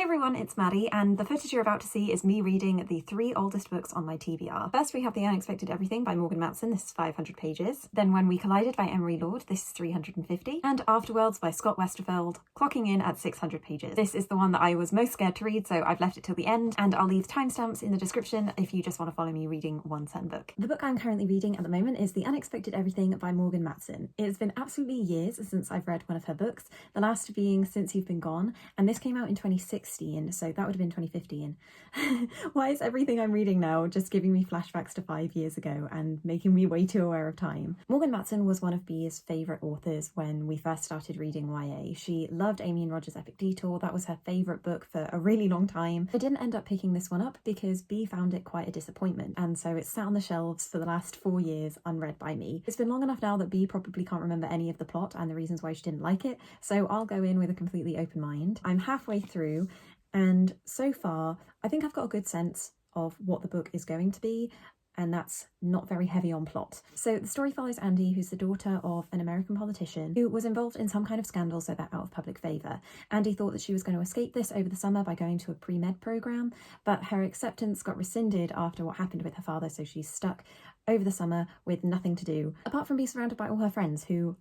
everyone, it's Maddie, and the footage you're about to see is me reading the 3 oldest books on my TBR. First, we have The Unexpected Everything by Morgan Matson, this is 500 pages. Then When We Collided by Emory, this is 350. And Afterworlds by Scott Westerfeld, clocking in at 600 pages. This is the one that I was most scared to read, so I've left it till the end, and I'll leave timestamps in the description if you just want to follow me reading one certain book. The book I'm currently reading at the moment is The Unexpected Everything by Morgan Matson. It's been absolutely years since I've read one of her books, the last being Since You've Been Gone, and this came out in 2016, so that would have been 2015. Why is everything I'm reading now just giving me flashbacks to 5 years ago and making me way too aware of time? Morgan Matson was one of Bee's favourite authors when we first started reading YA. She loved Amy and Roger's Epic Detour, that was her favourite book for a really long time. I didn't end up picking this one up because Bee found it quite a disappointment, and so it's sat on the shelves for the last 4 years unread by me. It's been long enough now that Bee probably can't remember any of the plot and the reasons why she didn't like it, so I'll go in with a completely open mind. I'm halfway through, and so far I think I've got a good sense of what the book is going to be, and that's not very heavy on plot. So the story follows Andy, who's the daughter of an American politician who was involved in some kind of scandal, so they're out of public favour. Andy thought that she was going to escape this over the summer by going to a pre-med programme, but her acceptance got rescinded after what happened with her father, so she's stuck over the summer with nothing to do, apart from being surrounded by all her friends who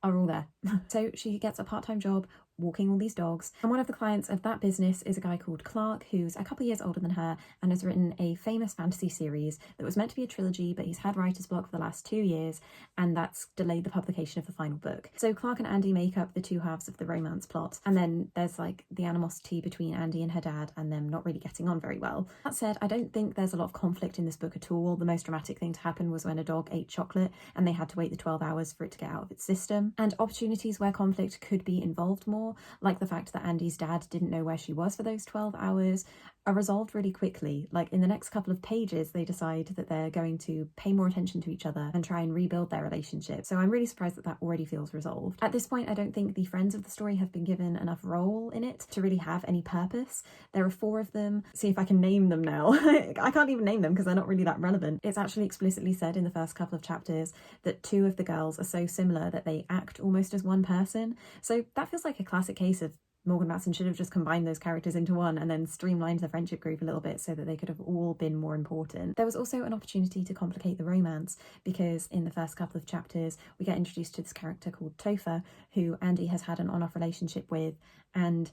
are all there. So she gets a part-time job walking all these dogs, and one of the clients of that business is a guy called Clark, who's a couple of years older than her and has written a famous fantasy series that was meant to be a trilogy, but he's had writer's block for the last 2 years, and that's delayed the publication of the final book. So Clark and Andy make up the two halves of the romance plot, and then there's like the animosity between Andy and her dad and them not really getting on very well. That said, I don't think there's a lot of conflict in this book at all. The most dramatic thing to happen was when a dog ate chocolate and they had to wait the 12 hours for it to get out of its system, and opportunities where conflict could be involved more, like the fact that Andy's dad didn't know where she was for those 12 hours, are resolved really quickly. Like in the next couple of pages, they decide that they're going to pay more attention to each other and try and rebuild their relationship. So I'm really surprised that that already feels resolved. At this point, I don't think the friends of the story have been given enough role in it to really have any purpose. There are 4 of them. See if I can name them now. I can't even name them because they're not really that relevant. It's actually explicitly said in the first couple of chapters that 2 of the girls are so similar that they act almost as one person. So that feels like a classic case of Morgan Matson should have just combined those characters into one and then streamlined the friendship group a little bit so that they could have all been more important. There was also an opportunity to complicate the romance because in the first couple of chapters we get introduced to this character called Topher, who Andy has had an on-off relationship with, and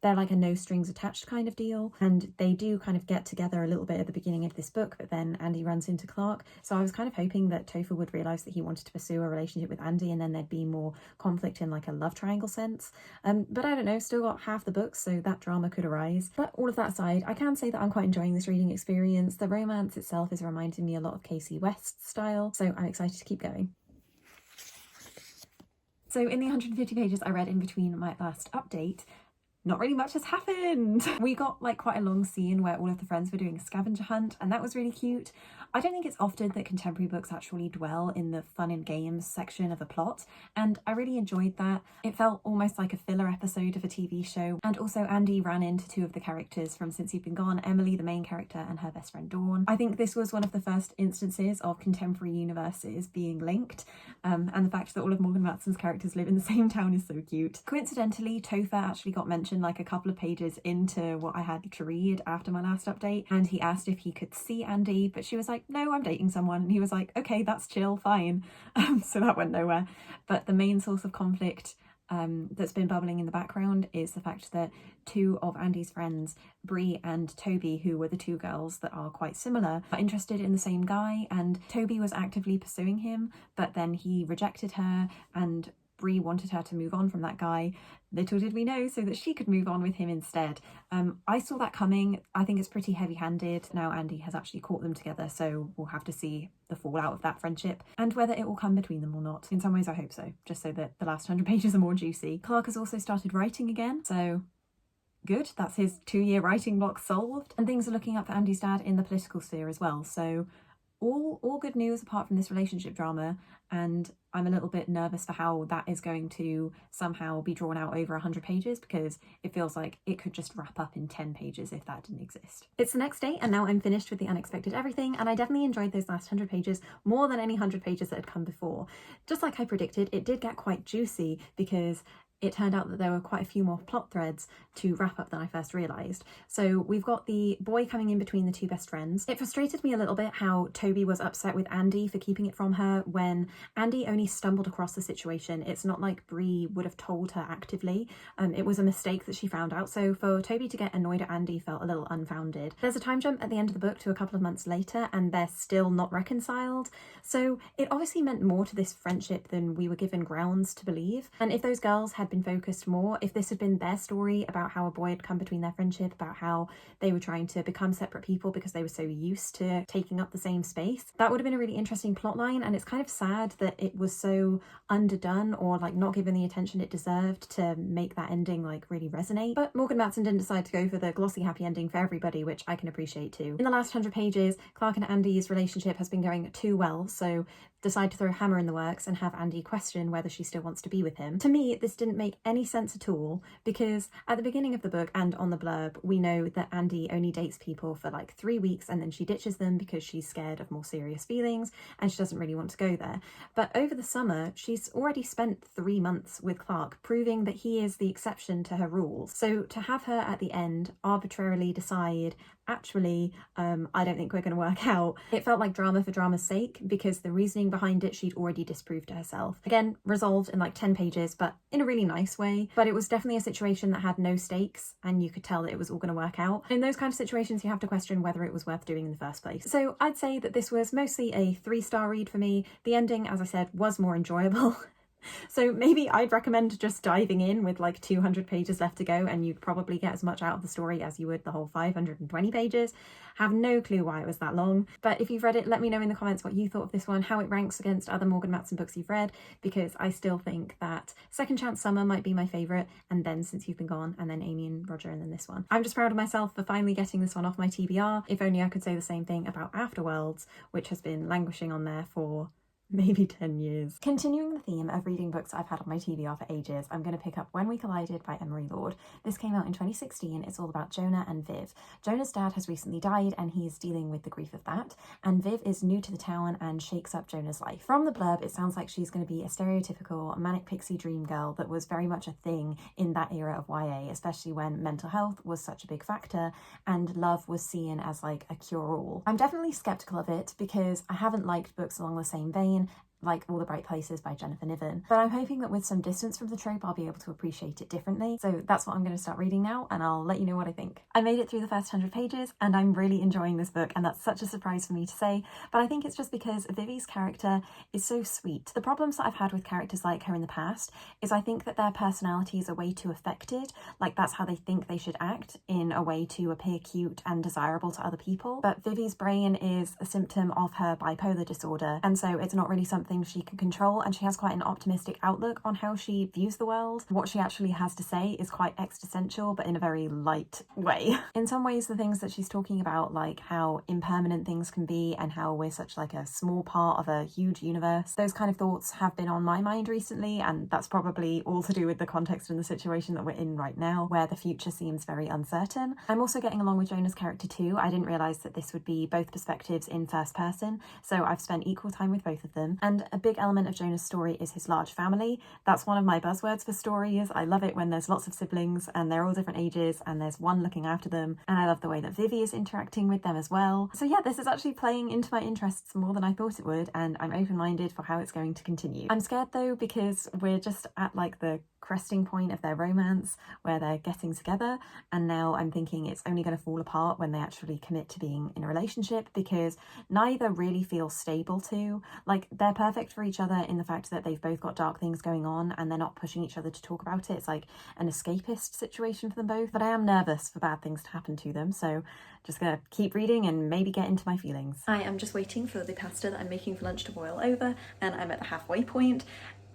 they're like a no strings attached kind of deal, and they do kind of get together a little bit at the beginning of this book, but then Andy runs into Clark. So I was kind of hoping that Topher would realise that he wanted to pursue a relationship with Andy and then there'd be more conflict in like a love triangle sense. But I don't know, still got half the book, so that drama could arise. But all of that aside, I can say that I'm quite enjoying this reading experience. The romance itself is reminding me a lot of Casey West's style, so I'm excited to keep going. So in the 150 pages I read in between my last update, not really much has happened. We got like quite a long scene where all of the friends were doing a scavenger hunt, and that was really cute. I don't think it's often that contemporary books actually dwell in the fun and games section of a plot, and I really enjoyed that. It felt almost like a filler episode of a TV show, and also Andy ran into 2 of the characters from Since You've Been Gone, Emily, the main character, and her best friend Dawn. I think this was one of the first instances of contemporary universes being linked, and the fact that all of Morgan Matson's characters live in the same town is so cute. Coincidentally, Topher actually got mentioned like a couple of pages into what I had to read after my last update, and he asked if he could see Andy, but she was like, no, I'm dating someone, and he was like, okay, that's chill, fine. So that went nowhere. But the main source of conflict that's been bubbling in the background is the fact that 2 of Andy's friends, Bree and Toby, who were the 2 girls that are quite similar, are interested in the same guy, and Toby was actively pursuing him, but then he rejected her, and Bree wanted her to move on from that guy. Little did we know, so that she could move on with him instead. I saw that coming. I think it's pretty heavy-handed. Now Andy has actually caught them together, so we'll have to see the fallout of that friendship and whether it will come between them or not. In some ways I hope so, just so that the last 100 pages are more juicy. Clark has also started writing again, so good. That's his 2-year writing block solved. And things are looking up for Andy's dad in the political sphere as well, so all good news apart from this relationship drama, and I'm a little bit nervous for how that is going to somehow be drawn out over 100 pages because it feels like it could just wrap up in 10 pages if that didn't exist. It's the next day and now I'm finished with The Unexpected Everything, and I definitely enjoyed those last 100 pages more than any 100 pages that had come before. Just like I predicted, it did get quite juicy because it turned out that there were quite a few more plot threads to wrap up than I first realised. So we've got the boy coming in between the two best friends. It frustrated me a little bit how Toby was upset with Andy for keeping it from her when Andy only stumbled across the situation. It's not like Bree would have told her actively. It was a mistake that she found out. So for Toby to get annoyed at Andy felt a little unfounded. There's a time jump at the end of the book to a couple of months later and they're still not reconciled. So it obviously meant more to this friendship than we were given grounds to believe. And if those girls had been focused more, if this had been their story about how a boy had come between their friendship, about how they were trying to become separate people because they were so used to taking up the same space, that would have been a really interesting plotline. And it's kind of sad that it was so underdone or like not given the attention it deserved to make that ending like really resonate. But Morgan Matson didn't decide to go for the glossy happy ending for everybody, which I can appreciate too. In the last 100 pages, Clark and Andy's relationship has been going too well, so decide to throw a hammer in the works and have Andy question whether she still wants to be with him. To me, this didn't make any sense at all, because at the beginning of the book and on the blurb, we know that Andy only dates people for like 3 weeks and then she ditches them because she's scared of more serious feelings and she doesn't really want to go there. But over the summer, she's already spent 3 months with Clark, proving that he is the exception to her rules. So to have her at the end arbitrarily decide, actually, I don't think we're going to work out, it felt like drama for drama's sake, because the reasoning behind it she'd already disproved to herself. Again, resolved in like 10 pages, but in a really nice way. But it was definitely a situation that had no stakes and you could tell that it was all going to work out. In those kind of situations, you have to question whether it was worth doing in the first place. So I'd say that this was mostly a 3-star read for me. The ending, as I said, was more enjoyable. So maybe I'd recommend just diving in with like 200 pages left to go and you'd probably get as much out of the story as you would the whole 520 pages. Have no clue why it was that long. But if you've read it, let me know in the comments what you thought of this one, how it ranks against other Morgan Matson books you've read, because I still think that Second Chance Summer might be my favourite, and then Since You've Been Gone, and then Amy and Roger, and then this one. I'm just proud of myself for finally getting this one off my TBR. If only I could say the same thing about Afterworlds, which has been languishing on there for maybe 10 years. Continuing the theme of reading books I've had on my TBR for ages, I'm going to pick up When We Collided by Emory Lord. This came out in 2016. It's all about Jonah and Viv. Jonah's dad has recently died and he is dealing with the grief of that, and Viv is new to the town and shakes up Jonah's life. From the blurb, it sounds like she's going to be a stereotypical manic pixie dream girl that was very much a thing in that era of YA, especially when mental health was such a big factor and love was seen as like a cure-all. I'm definitely skeptical of it because I haven't liked books along the same vein, like All the Bright Places by Jennifer Niven, but I'm hoping that with some distance from the trope I'll be able to appreciate it differently. So that's what I'm going to start reading now, and I'll let you know what I think. I made it through the first 100 pages and I'm really enjoying this book, and that's such a surprise for me to say, but I think it's just because Vivi's character is so sweet. The problems that I've had with characters like her in the past is I think that their personalities are way too affected, like that's how they think they should act in a way to appear cute and desirable to other people. But Vivi's brain is a symptom of her bipolar disorder, and so it's not really something she can control, and she has quite an optimistic outlook on how she views the world. What she actually has to say is quite existential, but in a very light way. In some ways, the things that she's talking about, like how impermanent things can be and how we're such like a small part of a huge universe, those kind of thoughts have been on my mind recently, and that's probably all to do with the context and the situation that we're in right now, where the future seems very uncertain. I'm also getting along with Jonah's character too. I didn't realise that this would be both perspectives in first person, so I've spent equal time with both of them. And a big element of Jonah's story is his large family. That's one of my buzzwords for stories. I love it when there's lots of siblings and they're all different ages and there's one looking after them, and I love the way that Vivi is interacting with them as well. So yeah, this is actually playing into my interests more than I thought it would, and I'm open-minded for how it's going to continue. I'm scared though, because we're just at like the cresting point of their romance where they're getting together, and now I'm thinking it's only going to fall apart when they actually commit to being in a relationship, because neither really feels stable to. Like, they're perfect for each other in the fact that they've both got dark things going on and they're not pushing each other to talk about it. It's like an escapist situation for them both, but I am nervous for bad things to happen to them, so just gonna keep reading and maybe get into my feelings. I am just waiting for the pasta that I'm making for lunch to boil over, and I'm at the halfway point.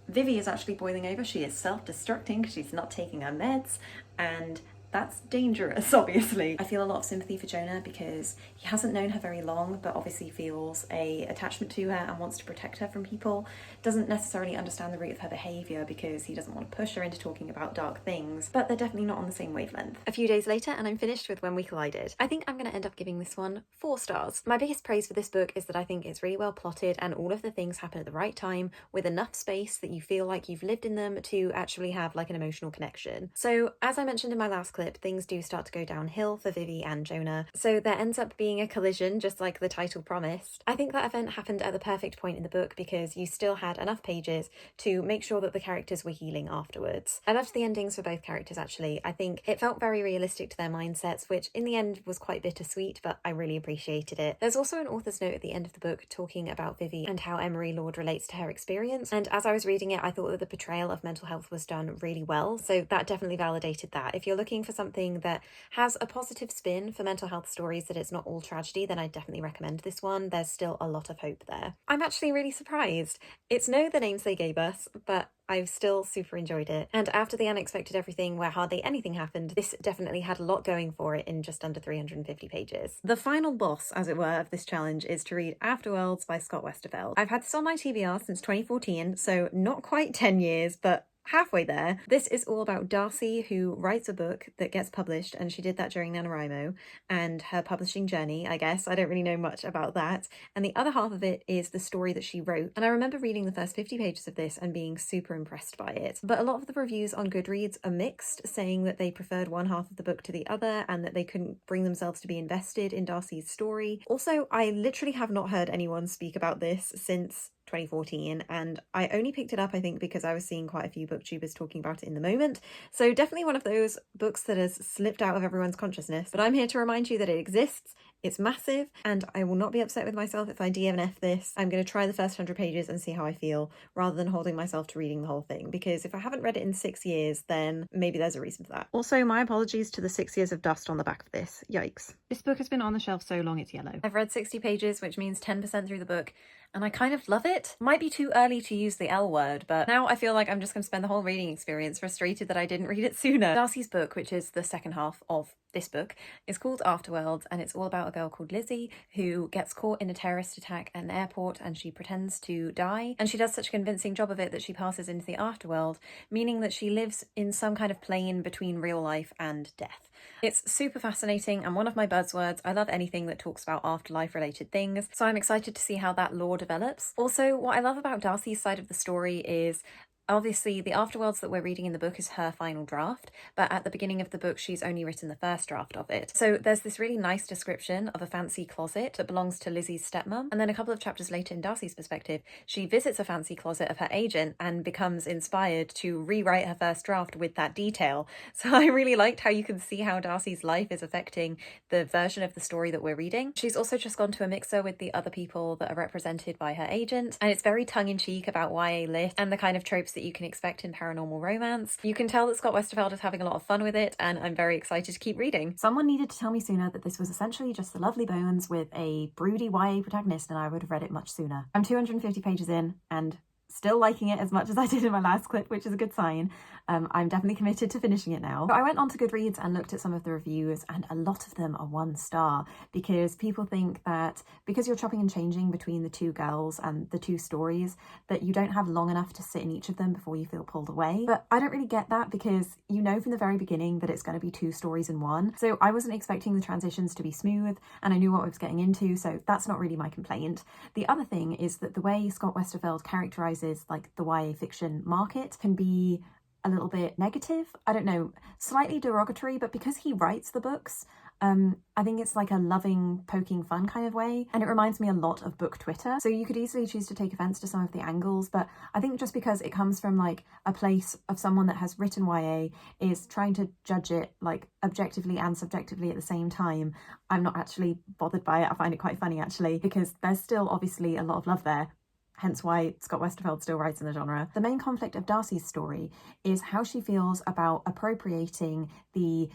Vivi is actually boiling over. She is self-destructing because she's not taking her meds, and that's dangerous, obviously. I feel a lot of sympathy for Jonah because he hasn't known her very long, but obviously feels a attachment to her and wants to protect her from people. Doesn't necessarily understand the root of her behaviour because he doesn't want to push her into talking about dark things, but they're definitely not on the same wavelength. A few days later and I'm finished with When We Collided. I think I'm going to end up giving this one 4 stars. My biggest praise for this book is that I think it's really well plotted and all of the things happen at the right time with enough space that you feel like you've lived in them to actually have like an emotional connection. So as I mentioned in my last clip, things do start to go downhill for Vivi and Jonah, so there ends up being a collision just like the title promised. I think that event happened at the perfect point in the book because you still had enough pages to make sure that the characters were healing afterwards. I loved the endings for both characters actually. I think it felt very realistic to their mindsets, which in the end was quite bittersweet, but I really appreciated it. There's also an author's note at the end of the book talking about Vivi and how Emory Lord relates to her experience, and as I was reading it I thought that the portrayal of mental health was done really well, so that definitely validated that. If you're looking for something that has a positive spin for mental health stories, that it's not all tragedy, then I definitely recommend this one. There's still a lot of hope there. I'm actually really surprised. It's no The Names They Gave Us, but I've still super enjoyed it. And after the unexpected everything where hardly anything happened, this definitely had a lot going for it in just under 350 pages. The final boss, as it were, of this challenge is to read Afterworlds by Scott Westerfeld. I've had this on my TBR since 2014, so not quite 10 years, but halfway there. This is all about Darcy, who writes a book that gets published, and she did that during NaNoWriMo, and her publishing journey, I guess. I don't really know much about that. And the other half of it is the story that she wrote. And I remember reading the first 50 pages of this and being super impressed by it. But a lot of the reviews on Goodreads are mixed, saying that they preferred one half of the book to the other and that they couldn't bring themselves to be invested in Darcy's story. Also, I literally have not heard anyone speak about this since 2014, and I only picked it up I think because I was seeing quite a few booktubers talking about it in the moment, so definitely one of those books that has slipped out of everyone's consciousness. But I'm here to remind you that it exists, it's massive, and I will not be upset with myself if I DNF this. I'm going to try the first 100 pages and see how I feel, rather than holding myself to reading the whole thing, because if I haven't read it in 6 years, then maybe there's a reason for that. Also, my apologies to the 6 years of dust on the back of this. Yikes. This book has been on the shelf so long it's yellow. I've read 60 pages, which means 10% through the book, and I kind of love it. Might be too early to use the L word, but now I feel like I'm just going to spend the whole reading experience frustrated that I didn't read it sooner. Darcy's book, which is the second half of this book, is called Afterworlds, and it's all about a girl called Lizzie who gets caught in a terrorist attack at an airport and she pretends to die, and she does such a convincing job of it that she passes into the afterworld, meaning that she lives in some kind of plane between real life and death. It's super fascinating and one of my buzzwords. I love anything that talks about afterlife related things, so I'm excited to see how that lore develops. Also, what I love about Darcy's side of the story is obviously the Afterworlds that we're reading in the book is her final draft, but at the beginning of the book she's only written the first draft of it. So there's this really nice description of a fancy closet that belongs to Lizzie's stepmom, and then a couple of chapters later in Darcy's perspective she visits a fancy closet of her agent and becomes inspired to rewrite her first draft with that detail. So I really liked how you can see how Darcy's life is affecting the version of the story that we're reading. She's also just gone to a mixer with the other people that are represented by her agent, and it's very tongue-in-cheek about YA lit and the kind of tropes that you can expect in paranormal romance. You can tell that Scott Westerfeld is having a lot of fun with it, and I'm very excited to keep reading. Someone needed to tell me sooner that this was essentially just the Lovely Bones with a broody YA protagonist, and I would have read it much sooner. I'm 250 pages in and still liking it as much as I did in my last clip, which is a good sign. I'm definitely committed to finishing it now. So I went on to Goodreads and looked at some of the reviews, and a lot of them are 1 star because people think that because you're chopping and changing between the 2 girls and the 2 stories, that you don't have long enough to sit in each of them before you feel pulled away. But I don't really get that because you know from the very beginning that it's going to be 2 stories in one. So I wasn't expecting the transitions to be smooth, and I knew what I was getting into, so that's not really my complaint. The other thing is that the way Scott Westerfeld characterizes like the YA fiction market can be a little bit negative. I don't know, slightly derogatory, but because he writes the books, I think it's like a loving, poking fun kind of way, and it reminds me a lot of book Twitter. So you could easily choose to take offense to some of the angles, but I think just because it comes from like a place of someone that has written YA is trying to judge it like objectively and subjectively at the same time, I'm not actually bothered by it. I find it quite funny actually, because there's still obviously a lot of love there. Hence why Scott Westerfeld still writes in the genre. The main conflict of Darcy's story is how she feels about appropriating the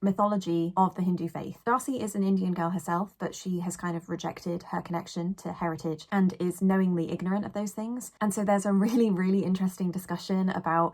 mythology of the Hindu faith. Darcy is an Indian girl herself, but she has kind of rejected her connection to heritage and is knowingly ignorant of those things. And so there's a really, really interesting discussion about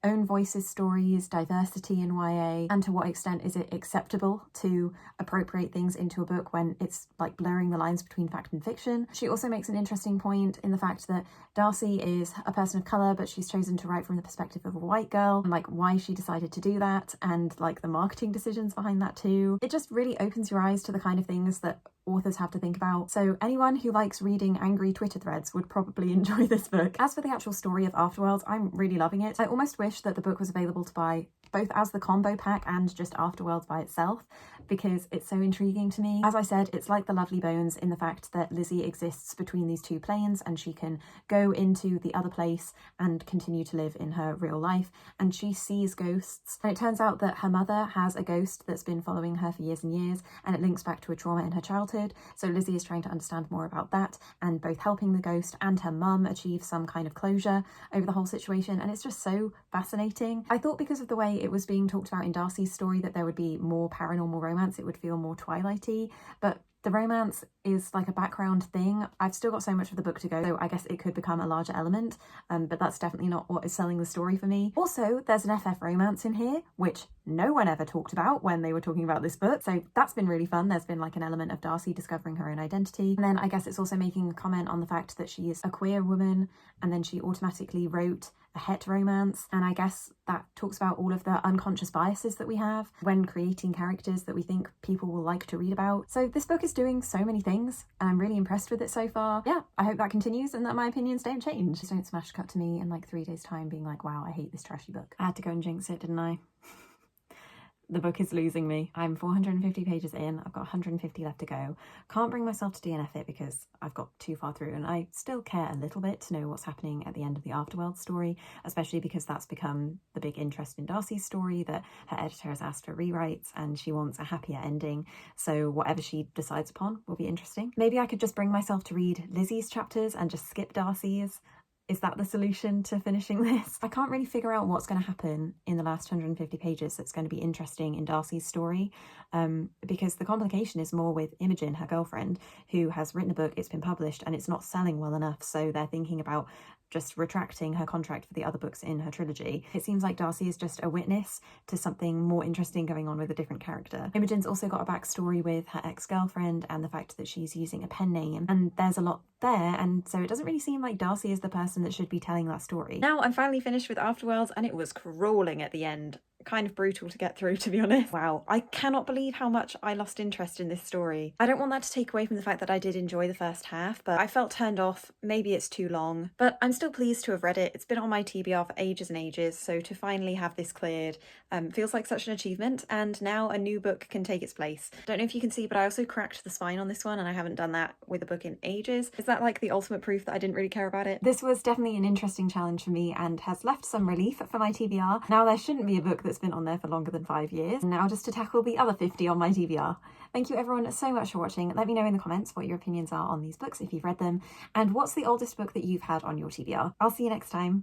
own voices stories, diversity in YA, and to what extent is it acceptable to appropriate things into a book when it's like blurring the lines between fact and fiction. She also makes an interesting point in the fact that Darcy is a person of colour, but she's chosen to write from the perspective of a white girl, and like why she decided to do that, and like the marketing decisions behind that too. It just really opens your eyes to the kind of things that authors have to think about. So anyone who likes reading angry Twitter threads would probably enjoy this book. As for the actual story of Afterworlds, I'm really loving it. I almost wish that the book was available to buy both as the combo pack and just Afterworlds by itself, because it's so intriguing to me. As I said, it's like the Lovely Bones in the fact that Lizzie exists between these two planes, and she can go into the other place and continue to live in her real life, and she sees ghosts. And it turns out that her mother has a ghost that's been following her for years and years, and it links back to a trauma in her childhood. So Lizzie is trying to understand more about that, and both helping the ghost and her mum achieve some kind of closure over the whole situation, and it's just so fascinating. I thought because of the way it was being talked about in Darcy's story that there would be more paranormal romance, it would feel more Twilighty, but the romance is like a background thing. I've still got so much of the book to go, so I guess it could become a larger element, but that's definitely not what is selling the story for me. Also, there's an FF romance in here, which no one ever talked about when they were talking about this book, so that's been really fun. There's been like an element of Darcy discovering her own identity, and then I guess it's also making a comment on the fact that she is a queer woman, and then she automatically wrote a het romance, and I guess that talks about all of the unconscious biases that we have when creating characters that we think people will like to read about. So this book is doing so many things, and I'm really impressed with it so far. Yeah, I hope that continues and that my opinions don't change. Just don't smash cut to me in like 3 days time being like, wow, I hate this trashy book. I had to go and jinx it, didn't I? The book is losing me. I'm 450 pages in, I've got 150 left to go. Can't bring myself to DNF it because I've got too far through, and I still care a little bit to know what's happening at the end of the Afterworld story, especially because that's become the big interest in Darcy's story, that her editor has asked for rewrites and she wants a happier ending, so whatever she decides upon will be interesting. Maybe I could just bring myself to read Lizzie's chapters and just skip Darcy's. Is that the solution to finishing this? I can't really figure out what's going to happen in the last 150 pages that's going to be interesting in Darcy's story, because the complication is more with Imogen, her girlfriend, who has written a book, it's been published, and it's not selling well enough, so they're thinking about just retracting her contract for the other books in her trilogy. It seems like Darcy is just a witness to something more interesting going on with a different character. Imogen's also got a backstory with her ex-girlfriend and the fact that she's using a pen name, and there's a lot there, and so it doesn't really seem like Darcy is the person that should be telling that story. Now I'm finally finished with Afterworlds, and it was crawling at the end. Kind of brutal to get through, to be honest. Wow, I cannot believe how much I lost interest in this story. I don't want that to take away from the fact that I did enjoy the first half, but I felt turned off. Maybe it's too long, but I'm still pleased to have read it. It's been on my TBR for ages and ages, so to finally have this cleared feels like such an achievement, and now a new book can take its place. Don't know if you can see, but I also cracked the spine on this one, and I haven't done that with a book in ages. Is that like the ultimate proof that I didn't really care about it? This was definitely an interesting challenge for me and has left some relief for my TBR. Now there shouldn't be a book that's been on there for longer than 5 years. And now just to tackle the other 50 on my TBR. Thank you everyone so much for watching. Let me know in the comments what your opinions are on these books if you've read them, and what's the oldest book that you've had on your TBR. I'll see you next time.